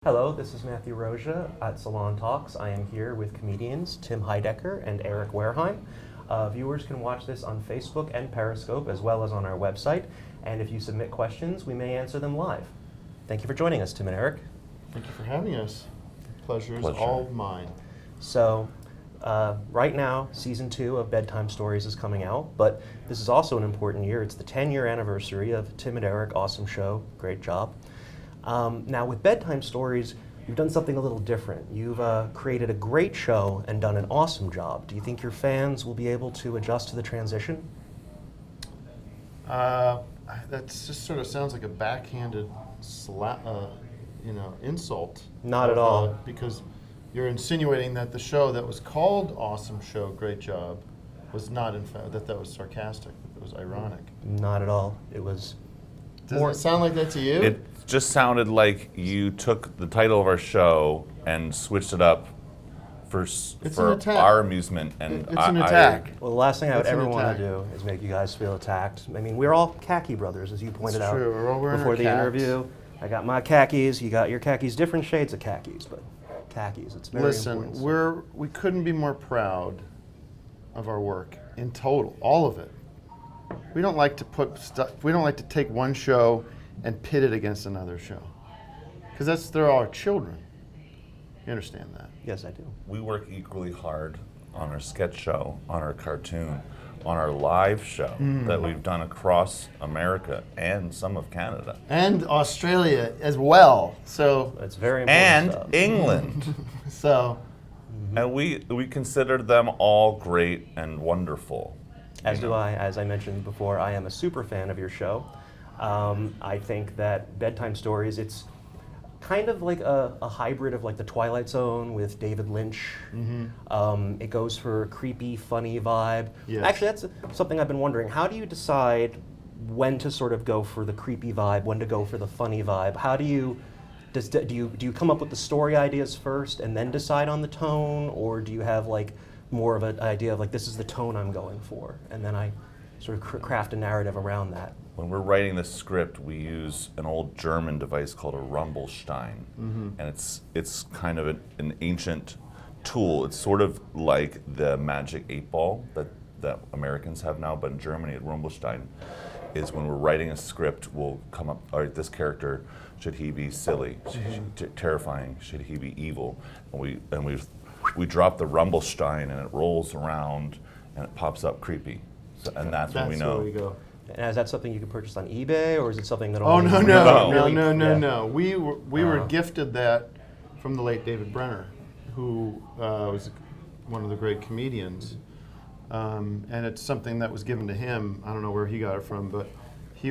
Hello, this is Matthew Rozsa at Salon Talks. I am here with comedians Tim Heidecker and Eric Wareheim. Viewers can watch this on Facebook and Periscope as well as on our website. And if you submit questions, we may answer them live. Thank you for joining us, Tim and Eric. Thank you for having us. Pleasure is all mine. So, right now, season 2 of Bedtime Stories is coming out, but this is also an important year. It's the 10-year anniversary of Tim and Eric. Awesome show. Great job. Now, with Bedtime Stories, you've done something a little different. You've created a great show and done an awesome job. Do you think your fans will be able to adjust to the transition? That just sort of sounds like a backhanded insult. Not at all. Because you're insinuating that the show that was called Awesome Show, Great Job, was not, in fact, that was sarcastic, that it was ironic. Not at all. It was Does it sound like that to you? It just sounded like you took the title of our show and switched it up for our amusement. And it's an attack. Well, the last thing I would It's an ever want attack. to do is make you guys feel attacked. I mean, we're all khaki brothers, as you pointed It's out true. We're all wearing before our the caps. interview. I got my khakis. You got your khakis. Different shades of khakis, but khakis. It's very important. Listen, we couldn't be more proud of our work in total, all of it. We don't like to put stuff. We don't like to take one show and pit it against another show, because they're our children. You understand that? Yes, I do. we work equally hard on our sketch show, on our cartoon, on our live show that we've done across America and some of Canada. And Australia as well. So, It's very important And stuff. England. so And we consider them all great and wonderful. As do I. As I mentioned before, I am a super fan of your show. I think that Bedtime Stories, it's kind of like a hybrid of like the Twilight Zone with David Lynch. It goes for a creepy, funny vibe. Yes. Actually, that's something I've been wondering. How do you decide when to sort of go for the creepy vibe, when to go for the funny vibe? How do you do you come up with the story ideas first and then decide on the tone, or do you have like more of an idea of like, this is the tone I'm going for, and then I sort of craft a narrative around that? When we're writing the script, we use an old German device called a Rumbelstein, and it's kind of an ancient tool. It's sort of like the magic 8-ball that Americans have now, but in Germany, a Rumbelstein is when we're writing a script, we'll come up, all right, this character, should he be silly, terrifying, should he be evil? And we drop the Rumbelstein and it rolls around and it pops up creepy. So, and that's when we know. where we go. And is that something you can purchase on eBay, or is it something that Oh only no! We were gifted that from the late David Brenner, who was one of the great comedians, and it's something that was given to him. I don't know where he got it from, but he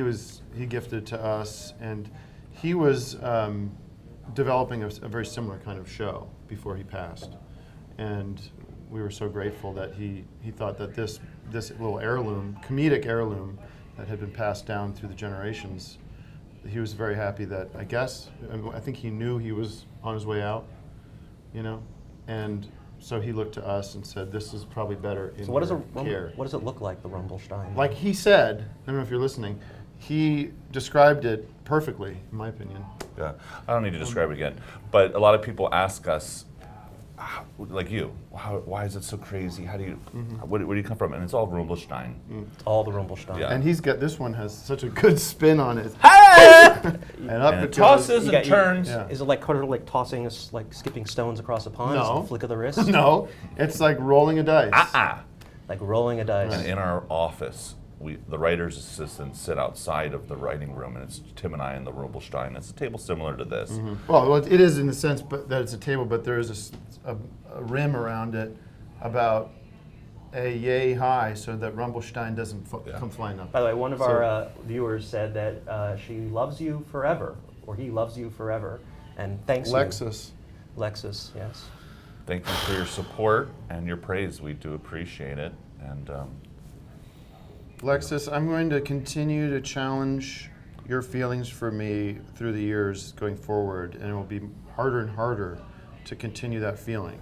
gifted it to us, and he was developing a very similar kind of show before he passed, and we were so grateful that he thought that this little heirloom, comedic heirloom, that had been passed down through the generations, he was very happy that, I think he knew he was on his way out, and so he looked to us and said, this is probably better in So what care. does it look like, the Rumbelstein? Like he said, I don't know if you're listening, he described it perfectly, in my opinion. Yeah, I don't need to describe it again, but a lot of people ask us, like you, why is it so crazy? How do you, where do you come from? And it's all Rumbelstein. All the Rumbelstein. Yeah. And this one has such a good spin on it. And up And it it tosses You and got- turns. Yeah. Is it like kind of like tossing, like skipping stones across a pond? No. Just a flick of the wrist? No, it's like rolling a dice. Like rolling a dice. And in our office, the writer's assistants sit outside of the writing room, and it's Tim and I and the Rumbelstein. It's a table similar to this. Well, it is in the sense that it's a table, but there is a rim around it about a yay high so that Rumbelstein doesn't come flying up. By the way, one of our viewers said that she loves you forever, or he loves you forever, and thanks Lexus. you. Lexus, yes. Thank you for your support and your praise. We do appreciate it. And Lexus, I'm going to continue to challenge your feelings for me through the years going forward, and it will be harder and harder to continue that feeling.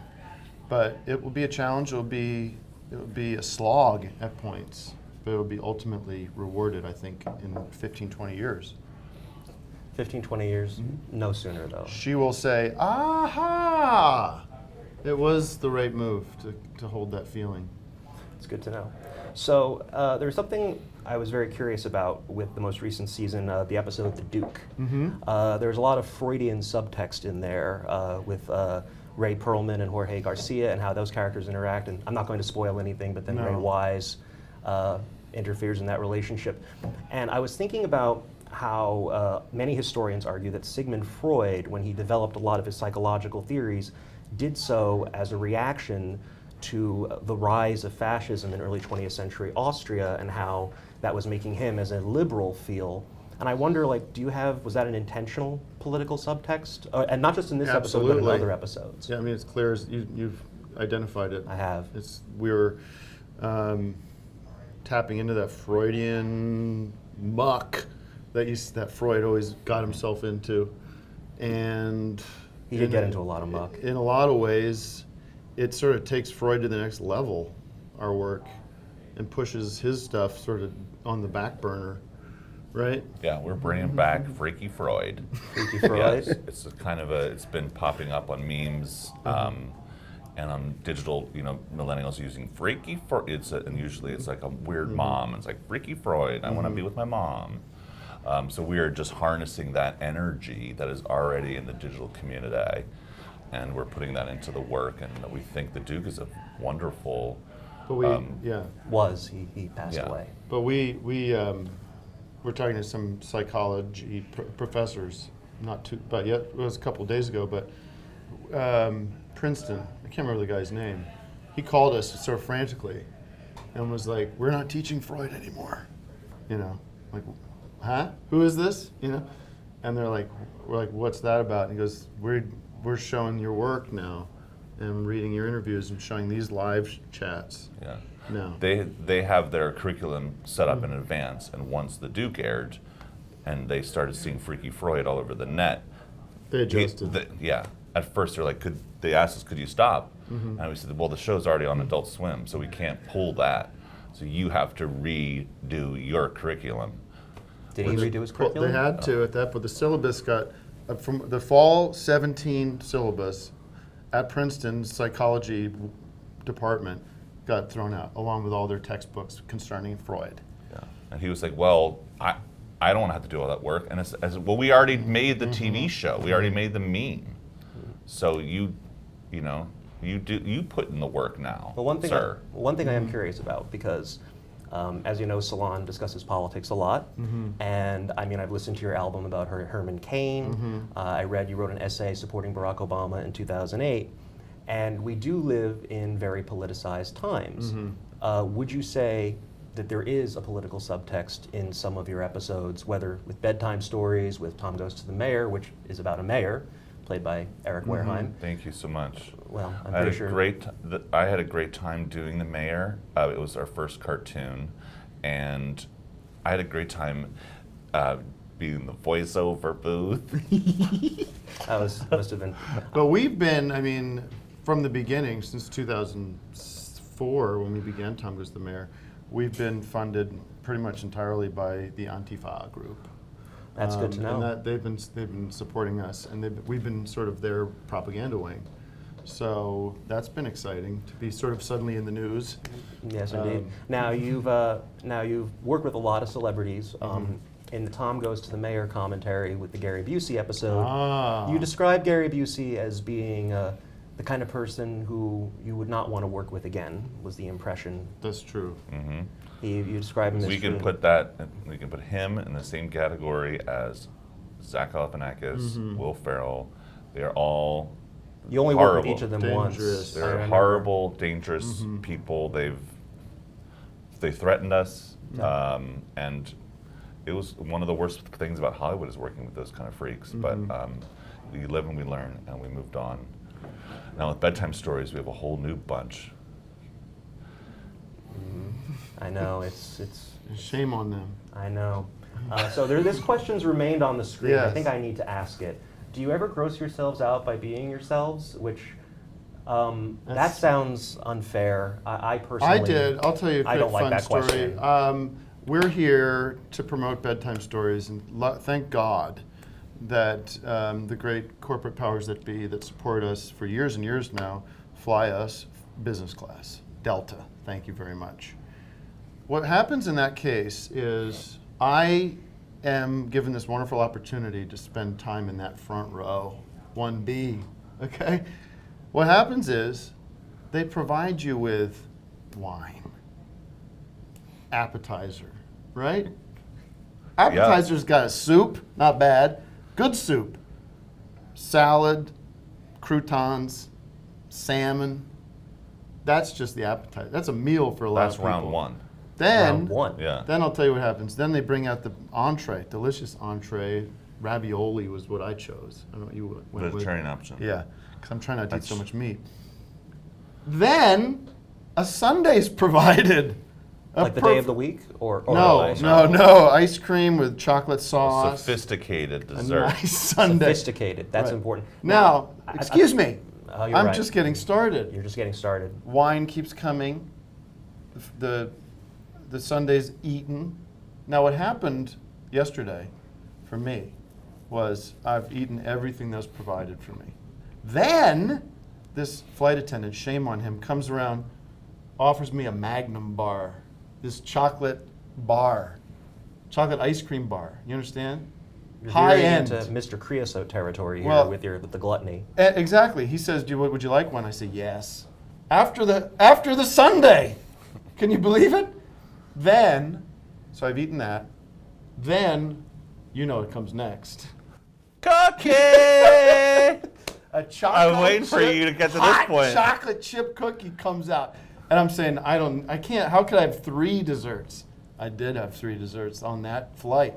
But it will be a challenge. It will be a slog at points, but it will be ultimately rewarded, I think, in 15, 20 years. 15, 20 years, no sooner though. She will say, aha! It was the right move to hold that feeling. It's good to know. So there's something I was very curious about with the most recent season, the episode The Duke. There's a lot of Freudian subtext in there with Ray Perlman and Jorge Garcia and how those characters interact. And I'm not going to spoil anything, but then No. Ray Wise interferes in that relationship. And I was thinking about how many historians argue that Sigmund Freud, when he developed a lot of his psychological theories, did so as a reaction to the rise of fascism in early 20th century Austria and how that was making him as a liberal feel. And I wonder, like, was that an intentional political subtext? And not just in this episode, but in Absolutely. other episodes. Yeah, I mean, it's clear as you've identified it. I have. We're tapping into that Freudian muck that Freud always got himself into, and He did get into a lot of muck. In a lot of ways, it sort of takes Freud to the next level, our work, and pushes his stuff sort of on the back burner, right? Yeah, we're bringing back Freaky Freud. Freaky Freud. Yes, it's a kind of it's been popping up on memes and on digital, millennials using Freaky Freud. And usually it's like a weird mom. It's like, Freaky Freud, I want to be with my mom. So we are just harnessing that energy that is already in the digital community, and we're putting that into the work. And we think the Duke is a wonderful. But He passed Yeah. away. But we're talking to some psychology professors, but yet it was a couple of days ago. But Princeton, I can't remember the guy's name. He called us sort of frantically, and was like, "We're not teaching Freud anymore," like, "Huh? Who is this?" And we're like, "What's that about?" And he goes, "We're showing your work now, and reading your interviews and showing these live chats." Yeah. No. They have their curriculum set up in advance, and once the Duke aired, and they started seeing Freaky Freud all over the net. They adjusted. At first they're like, they asked us, could you stop? And we said, well, the show's already on Adult Swim, so we can't pull that. So you have to redo your curriculum. Did he redo his curriculum? They had to at that, but the syllabus got, from the fall 17 syllabus at Princeton's psychology department, got thrown out, along with all their textbooks concerning Freud. Yeah. And he was like, well, I don't want to have to do all that work. And well, we already made the TV show. We already made the meme. So you put in the work now, Well, one thing Mm-hmm. I am curious about, because as you know, Salon discusses politics a lot, and I mean, I've listened to your album about Herman Cain. I read you wrote an essay supporting Barack Obama in 2008, and we do live in very politicized times. Would you say that there is a political subtext in some of your episodes, whether with Bedtime Stories, with Tom Goes to the Mayor, which is about a mayor, played by Eric Wareheim? Thank you so much. Well, I'm I had pretty sure. I had a great time doing the mayor. It was our first cartoon, and I had a great time being the voiceover booth. Must have been. But we've been, I mean, from the beginning, since 2004, when we began Tom Goes the Mayor, we've been funded pretty much entirely by the Antifa group. That's good to know. And they've been supporting us, and we've been sort of their propaganda wing. So that's been exciting to be sort of suddenly in the news. Yes, indeed. Now you've worked with a lot of celebrities. In the Tom Goes to the Mayor commentary with the Gary Busey episode, you describe Gary Busey as being the kind of person who you would not want to work with again. Was the impression? That's true. You describe him as. We can put him in the same category as Zach Galifianakis, Will Ferrell. They are all You only horrible. work with each of them Dangerous. once. I They're remember. horrible, dangerous people. They threatened us, and it was one of the worst things about Hollywood is working with those kind of freaks. But we live and we learn, and we moved on. Now with Bedtime Stories, we have a whole new bunch. I know it's. Shame on them. I know. So this question's remained on the screen. I Yes. think I need to ask it. Do you ever gross yourselves out by being yourselves? Which that sounds unfair. I personally. I did. I'll tell you a I quick don't like fun that story. question. We're here to promote Bedtime Stories, and thank God that the great corporate powers that be that support us for years and years now fly us business class, Delta. Thank you very much. What happens in that case is I am given this wonderful opportunity to spend time in that front row, 1B, okay? What happens is they provide you with wine, appetizer, right? Appetizer's got a soup, not bad, good soup, salad, croutons, salmon. That's just the appetizer. That's a meal for a lot of people. That's round one. Then, Round one. Yeah. then I'll tell you what happens. Then they bring out the entree, delicious entree. Ravioli was what I chose. I don't know what you went with. Vegetarian option. Yeah, because I'm trying not to eat so That's- much meat. Then a sundae's provided. Like the day of the week? Or No, ice no, ice cream with chocolate sauce. Sophisticated A dessert. nice sundae. Sophisticated. That's Right. important. Now, excuse me. Oh, you're I'm right. just getting started. You're just getting started. Wine keeps coming. The Sunday's eaten. Now, what happened yesterday for me was I've eaten everything that was provided for me. Then this flight attendant, shame on him, comes around, offers me a Magnum bar, this chocolate bar, chocolate ice cream bar. You understand? You're High veering end. into Mr. Creosote territory here Well- with the gluttony. Exactly. He says, would you like one?" I say, "Yes." After the Sunday, can you believe it? Then, so I've eaten that. Then, you know what comes next. Cookie! A chocolate I'm waiting for chip- you to get to this hot point. chocolate chip cookie comes out. And I'm saying, I can't, how could I have 3 desserts? I did have 3 desserts on that flight.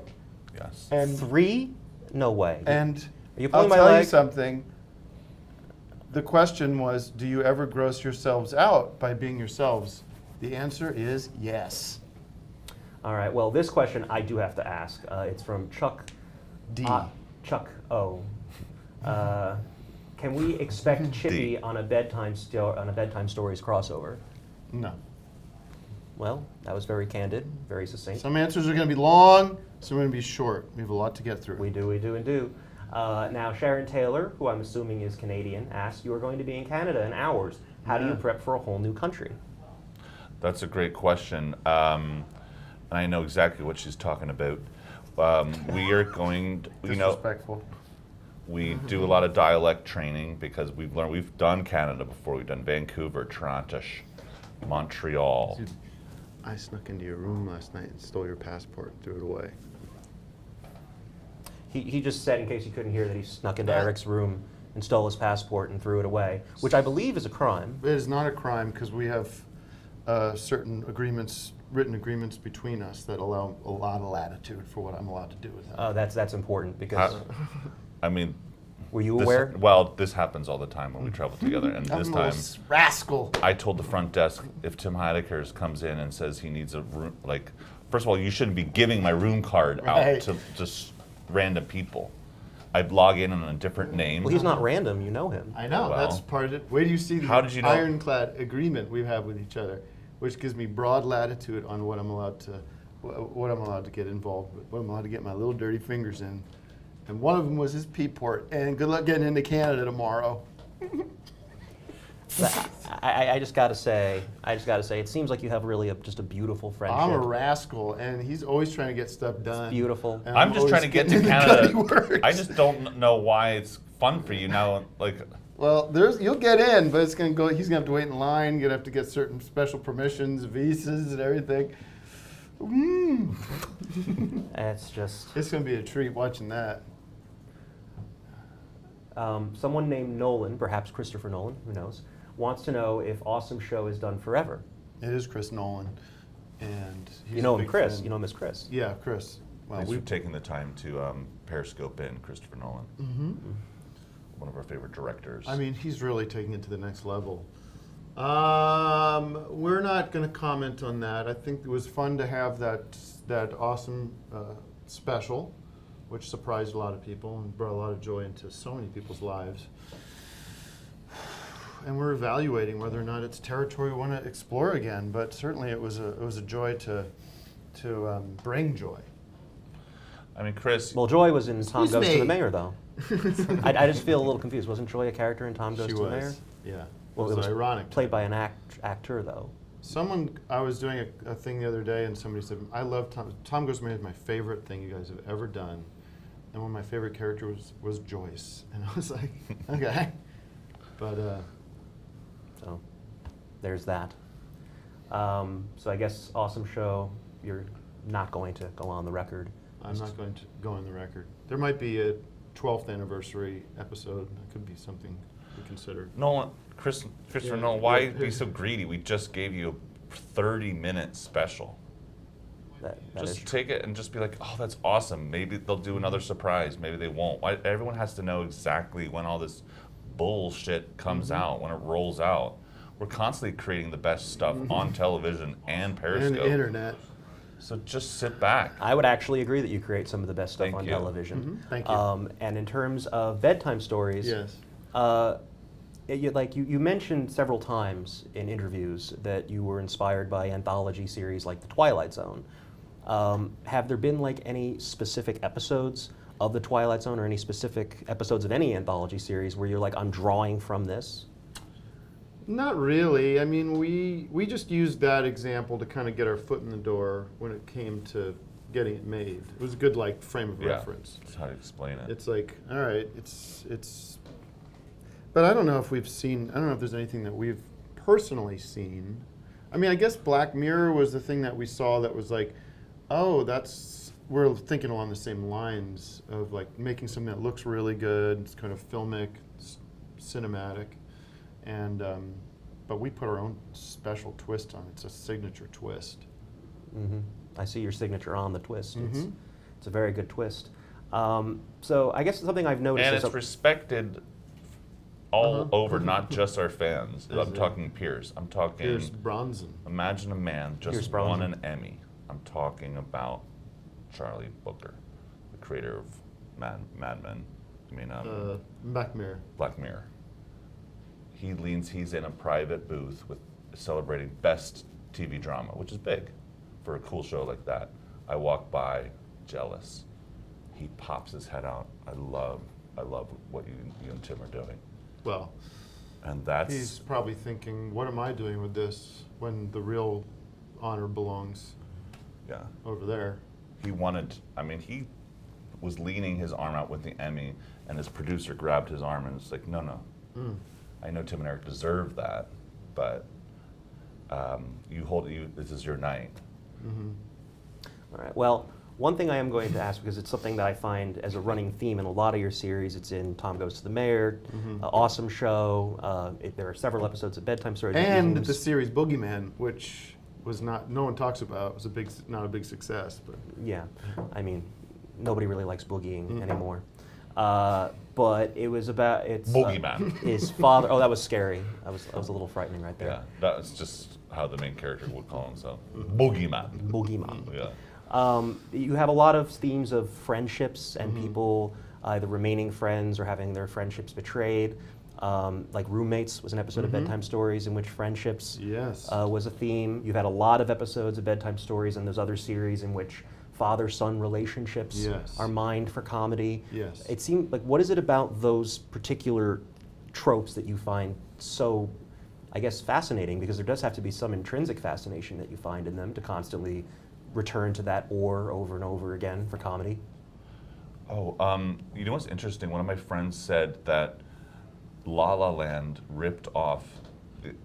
Yes. And 3? No way. And Are you I'll pulling my tell you leg? something. The question was, do you ever gross yourselves out by being yourselves? The answer is yes. All right. Well, this question I do have to ask. It's from Chuck D. Chuck O. Can we expect Chippy on a bedtime stories crossover? No. Well, that was very candid, very succinct. Some answers are going to be long, some are going to be short. We have a lot to get through. We do. Now, Sharon Taylor, who I'm assuming is Canadian, asks, "You are going to be in Canada in hours. How do you Yeah. prep for a whole new country?" That's a great question. I know exactly what she's talking about. We are going, Disrespectful. we do a lot of dialect training because we've done Canada before. We've done Vancouver, Toronto, Montreal. Dude, I snuck into your room last night and stole your passport and threw it away. He just said, in case you couldn't hear, that he snuck into Eric's room and stole his passport and threw it away, which I believe is a crime. It is not a crime because we have certain agreements, written agreements between us that allow a lot of latitude for what I'm allowed to do with him. That's important because I mean, were you this, aware? well, this happens all the time when we travel together. And I'm this a time, little rascal. I told the front desk, if Tim Heidecker comes in and says he needs a room, like, first of all, you shouldn't be giving my room card Right. out to just random people. I'd log in on a different name. Well, he's not random. You know him. I know, Well, that's part of it. Where do you see the how did you know? ironclad agreement we have with each other, which gives me broad latitude on what I'm allowed to get involved with, what I'm allowed to get my little dirty fingers in. And one of them was his P-port. And good luck getting into Canada tomorrow. I just got to say, it seems like you have really just a beautiful friendship. I'm a rascal, and he's always trying to get stuff done. Beautiful. And I'm just always trying to get getting to in the Canada. gutty works. I just don't know why it's fun for you now. Like, Well, you'll get in, but it's gonna go. He's gonna have to wait in line. You're gonna have to get certain special permissions, visas, and everything. It's just It's gonna be a treat watching that. someone named Nolan, perhaps Christopher Nolan, who knows, wants to know if Awesome Show is done forever. It is Chris Nolan, and he's You know a him, big Chris. fan. You know him as Chris. Yeah, Chris. Well, thanks for taking the time to periscope in Christopher Nolan. One of our favorite directors. I mean, he's really taking it to the next level. We're not going to comment on that. I think it was fun to have that awesome special, which surprised a lot of people and brought a lot of joy into so many people's lives. And we're evaluating whether or not it's territory we want to explore again. But certainly, it was a joy to bring joy. I mean, Chris. Well, Joy was in Tom Excuse Goes to the me. Mayor, though. I just feel a little confused. Wasn't Joy a character in Tom Goes She to the Mayor? was. Yeah. Well, it was ironic. played by an actor, though. I was doing a thing the other day, and somebody said, I love Tom Goes to the Mayor is my favorite thing you guys have ever done. And one of my favorite characters was Joyce. And I was like, okay. But, So there's that. So I guess awesome show. You're not going to go on the record. I'm not going to go on the record. There might be a 12th anniversary episode. That could be something we consider. Nolan, Christopher Yeah, Nolan, why yeah, be so greedy? We just gave you a 30-minute special. That Just is take it and just be like, oh, that's awesome. Maybe they'll do another surprise. Maybe they won't. Why, everyone has to know exactly when all this bullshit comes out, when it rolls out. We're constantly creating the best stuff on television and Periscope. And the internet. So just sit back. I would actually agree that you create some of the best stuff Thank on you. television. Thank you. And in terms of bedtime stories, Yes. you mentioned several times in interviews that you were inspired by anthology series like The Twilight Zone. Have there been like any specific episodes of The Twilight Zone or any specific episodes of any anthology series where you're like, I'm drawing from this? Not really. I mean, we just used that example to kind of get our foot in the door when it came to getting it made. It was a good like frame of reference. That's how to explain it. It's like, all right, it's. But I don't know if there's anything that we've personally seen. I mean, I guess Black Mirror was the thing that we saw that was like, oh, we're thinking along the same lines of like making something that looks really good. It's kind of filmic, cinematic. And but we put our own special twist on it. It's a signature twist. Mm-hmm. I see your signature on the twist. Mm-hmm. It's a very good twist. So I guess something I've noticed And is it's respected all over, Uh-huh. not just our fans. Is I'm it? talking peers. I'm talking. Pierce Bronson. Imagine a man Pierce just Brosnan. won an Emmy. I'm talking about Charlie Booker, the creator of Mad Men. I mean, Black Mirror. Black Mirror. He's in a private booth with celebrating best TV drama, which is big for a cool show like that. I walk by, jealous. He pops his head out. I love what you and Tim are doing. Well, And that's he's probably thinking, what am I doing with this when the real honor belongs yeah. over there? He was leaning his arm out with the Emmy, and his producer grabbed his arm and was like, no. I know Tim and Eric deserve that, but this is your night. All right. Well, one thing I am going to ask, because it's something that I find as a running theme in a lot of your series, it's in Tom Goes to the Mayor, awesome show. There are several episodes of Bedtime Stories. And the series Boogeyman, which was no one talks about, was not a big success. But Yeah, I mean, nobody really likes boogieing anymore. But it was about Boogeyman. His father. Oh, that was scary. That was a little frightening right there. Yeah, that was just how the main character would call himself. Boogeyman. Boogeyman. Yeah. You have a lot of themes of friendships and people either remaining friends or having their friendships betrayed. Like Roommates was an episode of Bedtime Stories in which friendships yes. was a theme. You've had a lot of episodes of Bedtime Stories and those other series in which father-son relationships Yes. are mined for comedy. Yes. It seemed like, what is it about those particular tropes that you find so, I guess, fascinating? Because there does have to be some intrinsic fascination that you find in them to constantly return to that or over and over again for comedy. Oh, you know what's interesting? One of my friends said that La La Land ripped off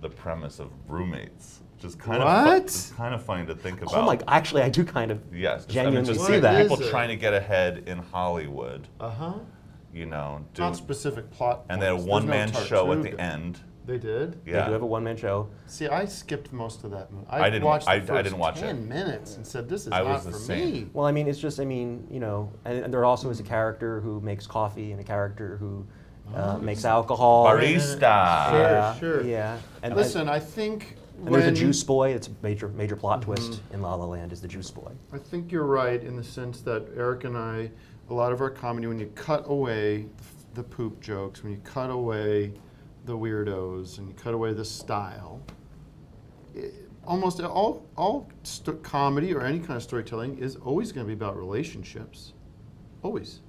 the premise of Roommates, which is kind What? it's kind of funny to think about. Oh my! Actually, I do kind of Yes, genuinely just see that. people Is it? trying to get ahead in Hollywood. Not specific plot. And they had a points. There's one-man no show at the Tartuffe. end. They did. They Yeah. do have a one-man show. See, I skipped most of that movie. I didn't- watched the I first didn't watch it. 10 minutes and said, "This is I not was the for same. me." Well, I mean, it's just, and there also is a character who makes coffee and a character who makes alcohol. Barista. Sure. Yeah. And Listen, I think and there's a juice boy. It's a major plot twist in La La Land is the juice boy. I think you're right in the sense that Eric and I, a lot of our comedy, when you cut away the poop jokes, when you cut away the weirdos, and you cut away the style, almost all comedy or any kind of storytelling is always going to be about relationships. Always.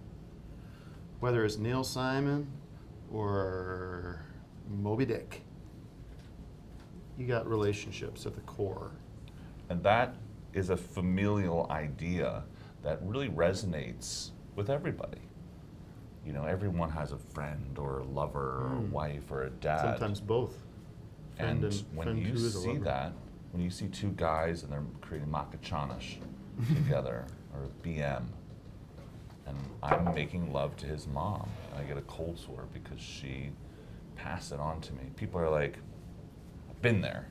Whether it's Neil Simon or Moby Dick, you got relationships at the core. And that is a familial idea that really resonates with everybody. You know, everyone has a friend or a lover or a wife or a dad. Sometimes both. And when friend you who is a see lover. that, when you see two guys and they're creating makachanish together or BM, and I'm making love to his mom, and I get a cold sore because she passed it on to me. People are like, I've been there.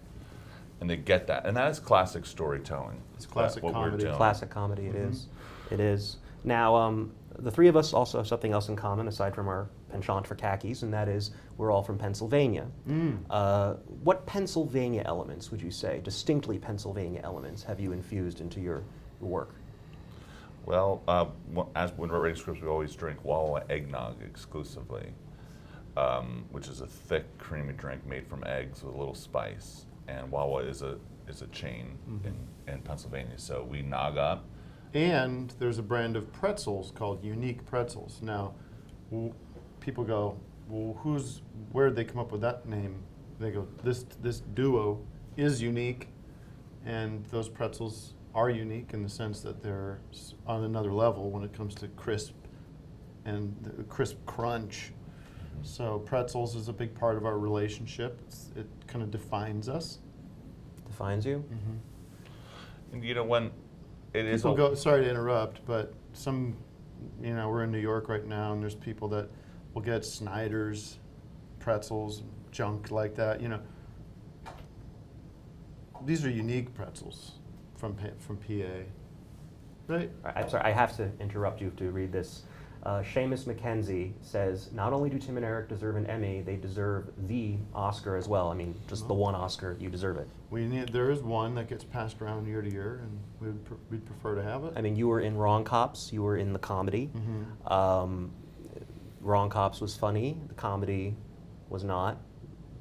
And they get that. And that is classic storytelling. It's classic what comedy. We're doing. Classic comedy, it is. It is. Now, the three of us also have something else in common aside from our penchant for khakis, and that is we're all from Pennsylvania. What Pennsylvania elements would you say, distinctly Pennsylvania elements, have you infused into your work? Well, as when we're writing scripts, we always drink Wawa eggnog exclusively, which is a thick, creamy drink made from eggs with a little spice. And Wawa is a chain in Pennsylvania, so we nog up. And there's a brand of pretzels called Unique Pretzels. Now, people go, well, where did they come up with that name? They go, this duo is unique, and those pretzels are unique in the sense that they're on another level when it comes to crisp and the crisp crunch. So pretzels is a big part of our relationship. It kind of defines us. Defines you? And you know, when it is People go, sorry to interrupt, but we're in New York right now, and there's people that will get Snyder's pretzels, junk like that. You know, these are unique pretzels from PA, right? I'm sorry, I have to interrupt you to read this. Seamus McKenzie says, not only do Tim and Eric deserve an Emmy, they deserve the Oscar as well. I mean, just the one Oscar, you deserve it. There is one that gets passed around year to year, and we'd prefer to have it. I mean, you were in Wrong Cops, you were in the comedy. Wrong Cops was funny, the comedy was not.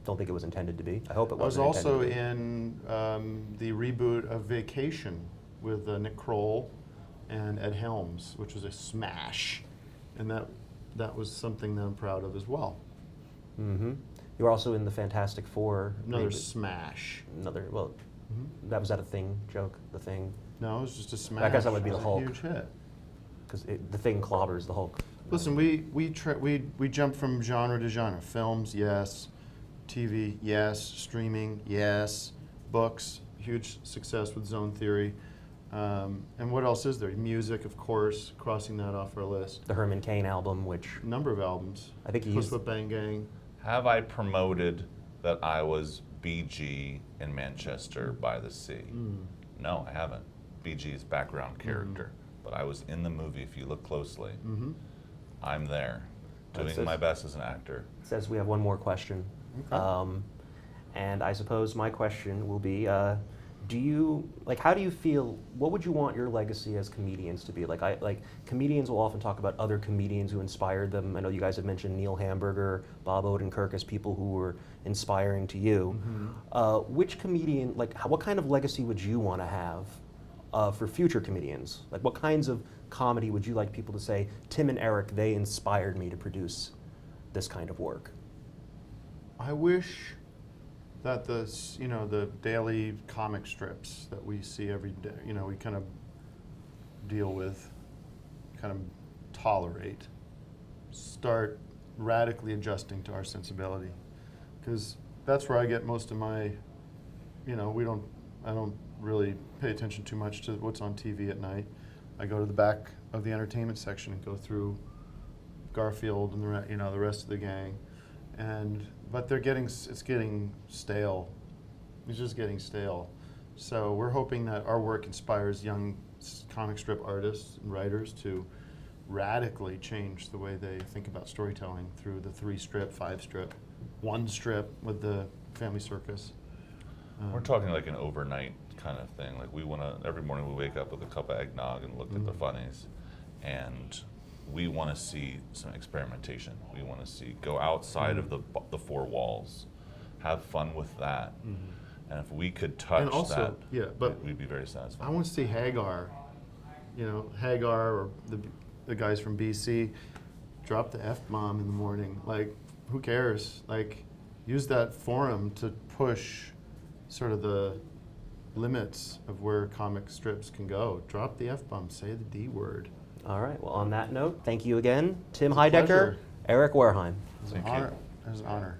Don't think it was intended to be. I hope it I was wasn't also intended to be. in the reboot of Vacation with Nick Kroll and Ed Helms, which was a smash. And that was something that I'm proud of as well. You were also in the Fantastic Four. Another smash. That was that a Thing joke, The Thing? No, it was just a smash. I guess that would be It the was Hulk. a huge hit. Because The Thing clobbers the Hulk. Listen, we jump from genre to genre. Films, yes. TV, yes. Streaming, yes. Books, huge success with Zone Theory. And what else is there? Music, of course, crossing that off our list. The Herman Cain album, which Number of albums. I think he Puss used. Foot Bang Gang. Have I promoted that I was BG in Manchester by the Sea? No, I haven't. BG is background character, but I was in the movie. If you look closely, I'm there, doing my best as an actor. It says we have one more question. Okay. And I suppose my question will be, how do you feel, what would you want your legacy as comedians to be? Like comedians will often talk about other comedians who inspired them. I know you guys have mentioned Neil Hamburger, Bob Odenkirk as people who were inspiring to you. Which comedian, what kind of legacy would you want to have for future comedians? Like what kinds of comedy would you like people to say, Tim and Eric, they inspired me to produce this kind of work? I wish that the daily comic strips that we see every day, we kind of deal with, kind of tolerate, start radically adjusting to our sensibility, because that's where I get most of my, I don't really pay attention too much to what's on TV at night. I go to the back of the entertainment section and go through Garfield and the rest of the gang, but it's getting stale. It's just getting stale. So we're hoping that our work inspires young comic strip artists and writers to radically change the way they think about storytelling through the 3-strip, 5-strip, 1-strip with the Family Circus. We're talking like an overnight kind of thing. Like every morning we wake up with a cup of eggnog and look at the funnies, and we want to see some experimentation. We want to go outside of the 4 walls, have fun with that. And if we could touch but we'd be very satisfied. I want to see Hagar, Hagar or the guys from BC, drop the F-bomb in the morning. Like, who cares? Like, use that forum to push sort of the limits of where comic strips can go. Drop the F-bomb, say the D word. All right, well, on that note, thank you again, Tim It's a Heidecker, pleasure. Eric Wareheim. It was an Thank you. honor. It was an honor.